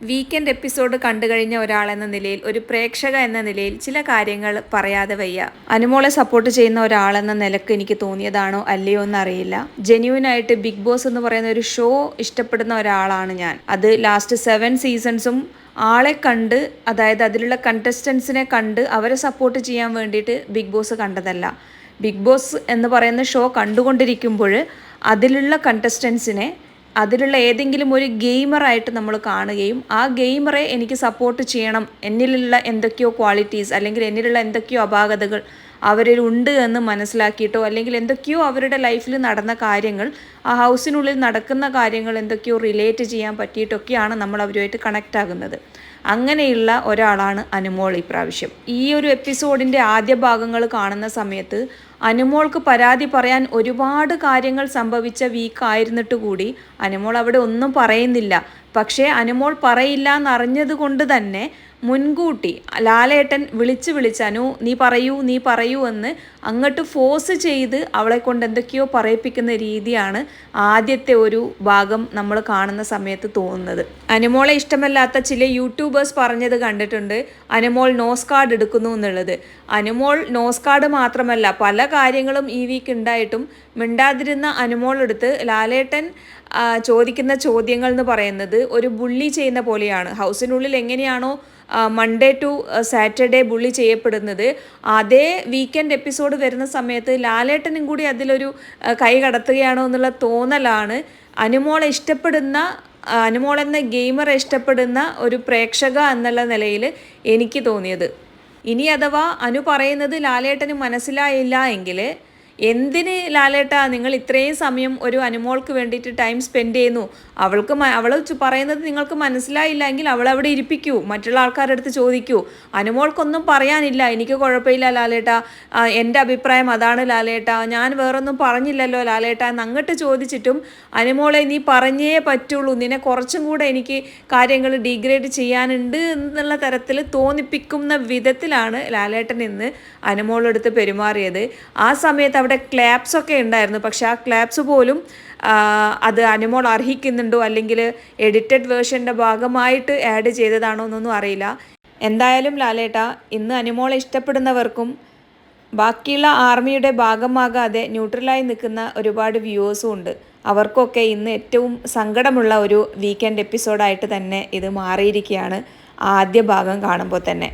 Weekend episode കണ്ടു കഴിഞ്ഞ ഒരാളെന്ന നിലയിൽ, ഒരു പ്രേക്ഷക എന്ന നിലയിൽ ചില കാര്യങ്ങൾ പറയാതെ വയ്യ. അനുമോളെ സപ്പോർട്ട് ചെയ്യുന്ന ഒരാളെന്ന നിലക്ക് എനിക്ക് തോന്നിയതാണോ അല്ലയോ എന്നറിയില്ല. ജെന്യൂനായിട്ട് ബിഗ് ബോസ് എന്ന് പറയുന്ന ഒരു ഷോ ഇഷ്ടപ്പെടുന്ന ഒരാളാണ് ഞാൻ. അത് ലാസ്റ്റ് 7 സീസൺസും ആളെ കണ്ട്, അതായത് അതിലുള്ള കണ്ടസ്റ്റൻസിനെ കണ്ട് അവരെ സപ്പോർട്ട് ചെയ്യാൻ വേണ്ടിയിട്ട് ബിഗ് ബോസ് കണ്ടതല്ല. ബിഗ് ബോസ് എന്ന് പറയുന്ന ഷോ കണ്ടുകൊണ്ടിരിക്കുമ്പോൾ അതിലുള്ള കണ്ടസ്റ്റൻസിനെ, അതിലുള്ള ഏതെങ്കിലും ഒരു ഗെയിമറായിട്ട് നമ്മൾ കാണുകയും ആ ഗെയിമറെ എനിക്ക് സപ്പോർട്ട് ചെയ്യണം, എന്നിലുള്ള എന്തൊക്കെയോ ക്വാളിറ്റീസ് അല്ലെങ്കിൽ എന്നിലുള്ള എന്തൊക്കെയോ അപാകതകൾ അവരിൽ ഉണ്ട് എന്ന് മനസ്സിലാക്കിയിട്ടോ, അല്ലെങ്കിൽ എന്തൊക്കെയോ അവരുടെ ലൈഫിൽ നടന്ന കാര്യങ്ങൾ, ആ ഹൗസിനുള്ളിൽ നടക്കുന്ന കാര്യങ്ങൾ എന്തൊക്കെയോ റിലേറ്റ് ചെയ്യാൻ പറ്റിയിട്ടൊക്കെയാണ് നമ്മൾ അവരുമായിട്ട് കണക്റ്റ് ആകുന്നത്. അങ്ങനെയുള്ള ഒരാളാണ് അനുമോൾ ഇപ്രാവശ്യം. ഈ ഒരു എപ്പിസോഡിൻ്റെ ആദ്യ ഭാഗങ്ങൾ കാണുന്ന സമയത്ത് അനുമോൾക്ക് പരാതി പറയാൻ ഒരുപാട് കാര്യങ്ങൾ സംഭവിച്ച വീക്കായിരുന്നിട്ട് കൂടി അനുമോൾ അവിടെ ഒന്നും പറയുന്നില്ല. പക്ഷേ അനുമോൾ പറയില്ല എന്നറിഞ്ഞത് കൊണ്ട് തന്നെ മുൻകൂട്ടി ലാലേട്ടൻ വിളിച്ച് അനു നീ പറയൂ എന്ന് അങ്ങോട്ട് ഫോഴ്സ് ചെയ്ത് അവളെ കൊണ്ട് എന്തൊക്കെയോ പറയിപ്പിക്കുന്ന രീതിയാണ് ആദ്യത്തെ ഒരു ഭാഗം നമ്മൾ കാണുന്ന സമയത്ത് തോന്നുന്നത്. അനുമോളെ ഇഷ്ടമല്ലാത്ത ചില യൂട്യൂബേഴ്സ് പറഞ്ഞത് കണ്ടിട്ടുണ്ട്, അനുമോൾ നോസ് കാർഡ് എടുക്കുന്നു എന്നുള്ളത്. അനുമോൾ നോസ് കാർഡ് മാത്രമല്ല, പല കാര്യങ്ങളും ഈ വീക്ക് ഉണ്ടായിട്ടും മിണ്ടാതിരുന്ന അനുമോളെടുത്ത് ലാലേട്ടൻ ചോദിക്കുന്ന ചോദ്യങ്ങൾ എന്ന് പറയുന്നത് ഒരു ബുള്ളി ചെയ്യുന്ന പോലെയാണ്. ഹൗസിനുള്ളിൽ എങ്ങനെയാണോ മൺഡേ ടു സാറ്റർഡേ ബുള്ളി ചെയ്യപ്പെടുന്നത്, അതേ വീക്കെൻഡ് എപ്പിസോഡ് വരുന്ന സമയത്ത് ലാലേട്ടനും കൂടി അതിലൊരു കൈ കടത്തുകയാണോ എന്നുള്ള തോന്നലാണ് അനുമോളെ ഇഷ്ടപ്പെടുന്ന, അനുമോൾ എന്ന ഗെയിമറെ ഇഷ്ടപ്പെടുന്ന ഒരു പ്രേക്ഷക എന്നുള്ള നിലയിൽ എനിക്ക് തോന്നിയത്. ഇനി അഥവാ അനു പറയുന്നത് ലാലേട്ടന് മനസ്സിലായില്ല എങ്കിൽ, എന്തിന് ലാലേട്ടാ നിങ്ങൾ ഇത്രയും സമയം ഒരു അനുമോൾക്ക് വേണ്ടിയിട്ട് ടൈം സ്പെൻഡ് ചെയ്യുന്നു? അവൾ പറയുന്നത് നിങ്ങൾക്ക് മനസ്സിലായില്ല എങ്കിൽ അവളവിടെ ഇരിപ്പിക്കൂ, മറ്റുള്ള ആൾക്കാരുടെ അടുത്ത് ചോദിക്കൂ. അനുമോൾക്കൊന്നും പറയാനില്ല, എനിക്ക് കുഴപ്പമില്ല ലാലേട്ടാ, എൻ്റെ അഭിപ്രായം അതാണ് ലാലേട്ടാ, ഞാൻ വേറൊന്നും പറഞ്ഞില്ലല്ലോ ലാലേട്ടാ എന്ന് അങ്ങോട്ട് ചോദിച്ചിട്ടും അനുമോളെ നീ പറഞ്ഞേ പറ്റുള്ളൂ, നിന്നെ കുറച്ചും കൂടെ എനിക്ക് കാര്യങ്ങൾ ഡീഗ്രേഡ് ചെയ്യാനുണ്ട് എന്നുള്ള തരത്തിൽ തോന്നിപ്പിക്കുന്ന വിധത്തിലാണ് ലാലേട്ടൻ ഇന്ന് അനുമോളെടുത്ത് പെരുമാറിയത്. ആ സമയത്ത് അവിടെ ക്ലാപ്സ് ഒക്കെ ഉണ്ടായിരുന്നു, പക്ഷെ ആ ക്ലാപ്സ് പോലും അത് അനുമോൾ അർഹിക്കുന്നുണ്ടോ അല്ലെങ്കിൽ എഡിറ്റഡ് വേർഷൻ്റെ ഭാഗമായിട്ട് ആഡ് ചെയ്തതാണോ എന്നൊന്നും അറിയില്ല. എന്തായാലും ലാലേട്ടാ, ഇന്ന് അനുമോളെ ഇഷ്ടപ്പെടുന്നവർക്കും ബാക്കിയുള്ള ആർമിയുടെ ഭാഗമാകാതെ ന്യൂട്രലായി നിൽക്കുന്ന ഒരുപാട് വ്യൂവേഴ്സും ഉണ്ട്. അവർക്കൊക്കെ ഇന്ന് ഏറ്റവും സങ്കടമുള്ള ഒരു വീക്കെൻഡ് എപ്പിസോഡായിട്ട് തന്നെ ഇത് മാറിയിരിക്കുകയാണ് ആദ്യ ഭാഗം കാണുമ്പോൾ തന്നെ.